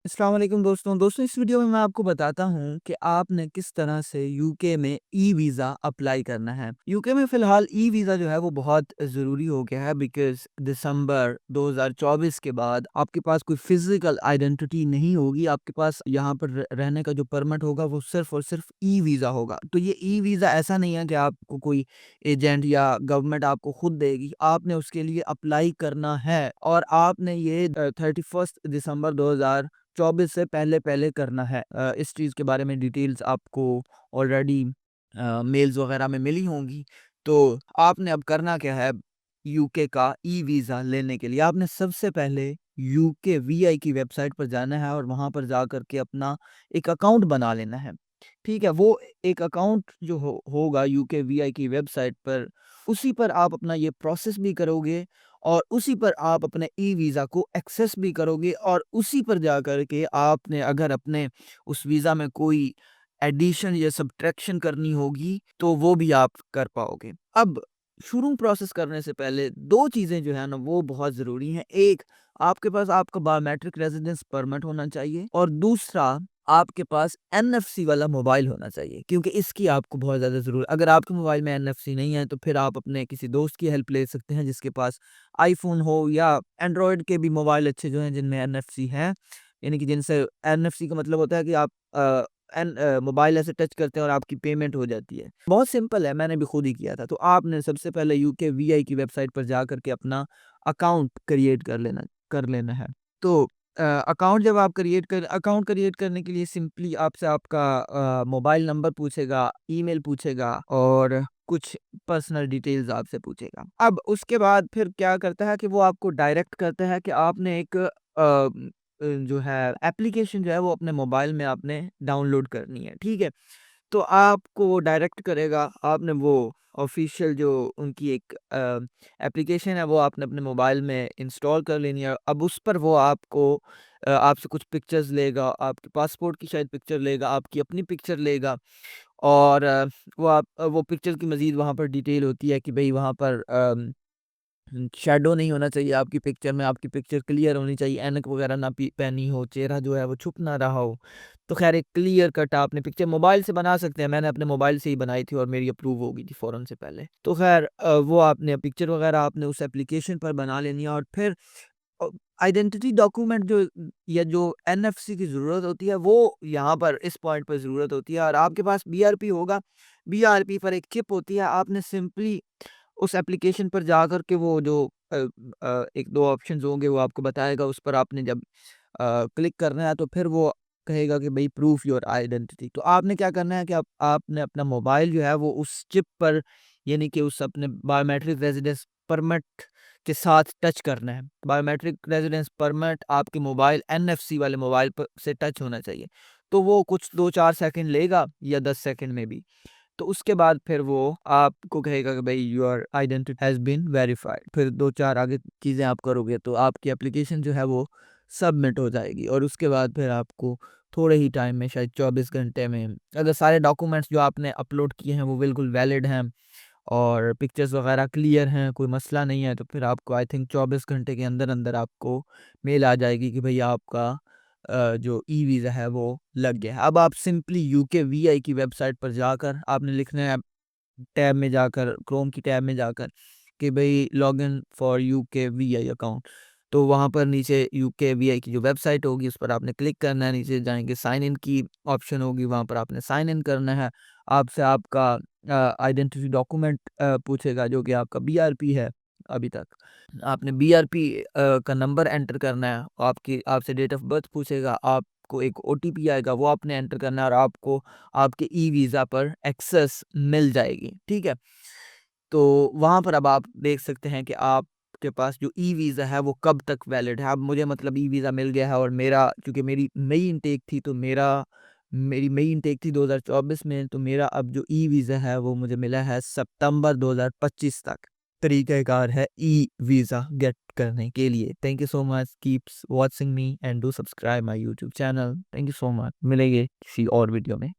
अस्सलाम वालेकुम दोस्तों इस वीडियो में मैं आपको बताता हूँ कि आपने किस तरह से यूके में ई वीज़ा अप्लाई करना है। यूके में फ़िलहाल ई वीज़ा जो है वो बहुत ज़रूरी हो गया है बिकॉज़ दिसंबर 2024 के बाद आपके पास कोई फ़िज़िकल आइडेंटिटी नहीं होगी। आपके पास यहाँ पर रहने का जो परमिट होगा वो सिर्फ़ और सिर्फ़ ई वीज़ा होगा। तो ये ई वीज़ा ऐसा नहीं है कि आपको कोई एजेंट या गवर्नमेंट आपको खुद देगी। आपने उसके लिए अप्लाई करना है और आपने ये 31 दिसंबर 2024 से पहले-पहले करना है। इस चीज़ के बारे में डिटेल्स आपको ऑलरेडी मेल्स वगैरह में मिली होंगी। तो आपने अब करना क्या है, यूके का ई वीज़ा लेने के लिए आपने सबसे पहले यूके वीआई की वेबसाइट पर जाना है और वहाँ पर जा कर के अपना एक अकाउंट बना लेना है। ठीक है? वो एक अकाउंट जो होगा यूके वीआई की वेबसाइट पर, उसी पर आप अपना ये प्रोसेस भी करोगे और उसी पर आप अपने ई वीज़ा को एक्सेस भी करोगे और उसी पर जाकर के आपने अगर अपने उस वीज़ा में कोई एडिशन या सब्ट्रैक्शन करनी होगी, तो वो भी आप कर पाओगे। अब शुरू प्रोसेस करने से पहले 2 चीज़ें जो है ना वो बहुत ज़रूरी हैं। एक, आपके पास आपका बायोमेट्रिक रेज़िडेंस परमिट होना चाहिए और दूसरा, आपके पास एनएफसी वाला मोबाइल होना चाहिए क्योंकि इसकी आपको बहुत ज़्यादा ज़रूरत। अगर आपके मोबाइल में एनएफसी नहीं है, तो फिर आप अपने किसी दोस्त की हेल्प ले सकते हैं जिसके पास आईफ़ोन हो या एंड्रॉयड के भी मोबाइल अच्छे जो हैं जिनमें एनएफसी है। यानी कि जिनसे एनएफसी का मतलब होता है कि आप मोबाइल ऐसे टच करते हैं और आपकी पेमेंट हो जाती है। बहुत सिंपल है, मैंने भी खुद ही किया था। तो आपने सबसे पहले यूके वीआई की वेबसाइट पर जा कर के अपना अकाउंट क्रिएट कर लेना है। तो अकाउंट क्रिएट करने के लिए सिंपली आपसे आपका मोबाइल नंबर पूछेगा, ईमेल पूछेगा और कुछ पर्सनल डिटेल्स आपसे पूछेगा। अब उसके बाद फिर क्या करता है कि वो आपको डायरेक्ट करता है कि आपने एक जो है एप्लीकेशन जो है वो अपने मोबाइल में आपने डाउनलोड करनी है, ठीक है? तो आपको वो डायरेक्ट करेगा, आपने वो ऑफ़िशियल जो उनकी एक एप्लीकेशन है वो आपने अपने मोबाइल में इंस्टॉल कर लेनी है। अब उस पर वो आपको आपसे कुछ पिक्चर्स लेगा, आपके पासपोर्ट की शायद पिक्चर लेगा, आपकी अपनी पिक्चर लेगा और वो पिक्चर की मज़ीद वहाँ पर डिटेल होती है कि भई वहाँ पर शैडो नहीं होना चाहिए आपकी पिक्चर में, आपकी पिक्चर क्लियर होनी चाहिए, ऐनक वगैरह ना पहनी हो, चेहरा जो है वो छुप ना रहा हो। तो ख़ैर एक क्लियर कट आपने पिक्चर मोबाइल से बना सकते हैं, मैंने अपने मोबाइल से ही बनाई थी और मेरी अप्रूव हो गई थी फ़ौरन से पहले। तो ख़ैर वो आपने पिक्चर वगैरह आपने उस एप्लीकेशन पर बना लेनी है और फिर अ, आइडेंटिटी डॉक्यूमेंट जो या जो एनएफसी की ज़रूरत होती है, वो यहाँ पर इस पॉइंट पर ज़रूरत होती है और आपके पास बीआरपी होगा, बीआरपी पर एक चिप होती है, आपने सिंपली उस एप्लीकेशन पर जाकर के वो जो 1-2 ऑप्शंस होंगे वो आपको बताएगा, उस पर आपने जब क्लिक करना है तो फिर वो कहेगा कि भई प्रूफ योर आइडेंटिटी। तो आपने क्या करना है कि आपने अपना मोबाइल जो है वो उस चिप पर यानी कि उस अपने बायोमेट्रिक रेज़िडेंस परमिट के साथ टच करना है। बायोमेट्रिक रेज़िडेंस परमिट आपके मोबाइल एनएफसी वाले मोबाइल प से टच होना चाहिए। तो वो कुछ 2-4 सेकंड लेगा या 10 सेकंड में भी। तो उसके बाद फिर वो आपको कहेगा कि भाई your identity has been verified. फिर 2-4 आगे चीज़ें आप करोगे तो आपकी एप्लीकेशन जो है वो सबमिट हो जाएगी और उसके बाद फिर आपको थोड़े ही टाइम में शायद 24 घंटे में अगर सारे डॉक्यूमेंट्स जो आपने अपलोड किए हैं वो बिल्कुल वैलिड हैं और पिक्चर्स वगैरह क्लियर हैं, कोई मसला नहीं है, तो फिर आपको आई थिंक 24 घंटे के अंदर-अंदर आपको मेल आ जाएगी कि भई आपका जो ई वीज़ा है वो लग गया है। अब आप सिंपली यूके वीआई की वेबसाइट पर जाकर आपने लिखना है टैब में जाकर क्रोम की टैब में जाकर कि भई login for UK VI account. तो वहाँ पर नीचे यूके वीआई की जो वेबसाइट होगी उस पर आपने क्लिक करना है, नीचे जाएँगे साइन इन की ऑप्शन होगी वहाँ पर आपने साइन इन करना है। आपसे आपका आइडेंटिटी डॉक्यूमेंट पूछेगा जो कि आपका बीआरपी है अभी तक। आपने बीआरपी का नंबर एंटर करना है, आपसे डेट ऑफ बर्थ पूछेगा, आपको एक ओटीपी आएगा वो आपने एंटर करना है और आपको आपके ई वीज़ा पर एक्सेस मिल जाएगी, ठीक है? तो वहाँ पर अब आप देख सकते हैं कि आपके पास जो ई वीज़ा है वो कब तक वैलिड है। अब मुझे मतलब ई वीज़ा मिल गया है और मेरा चूँकि मेरी मई इनटेक थी तो मेरी मई इनटेक थी 2024 में, तो मेरा अब जो ई वीज़ा है वो मुझे मिला है सितंबर 2025 तक। तरीक़ाकार है ई वीज़ा गेट करने के लिए। Thank you so much, keeps watching me and do subscribe my YouTube channel. Thank you so much. मिलेंगे किसी और वीडियो में।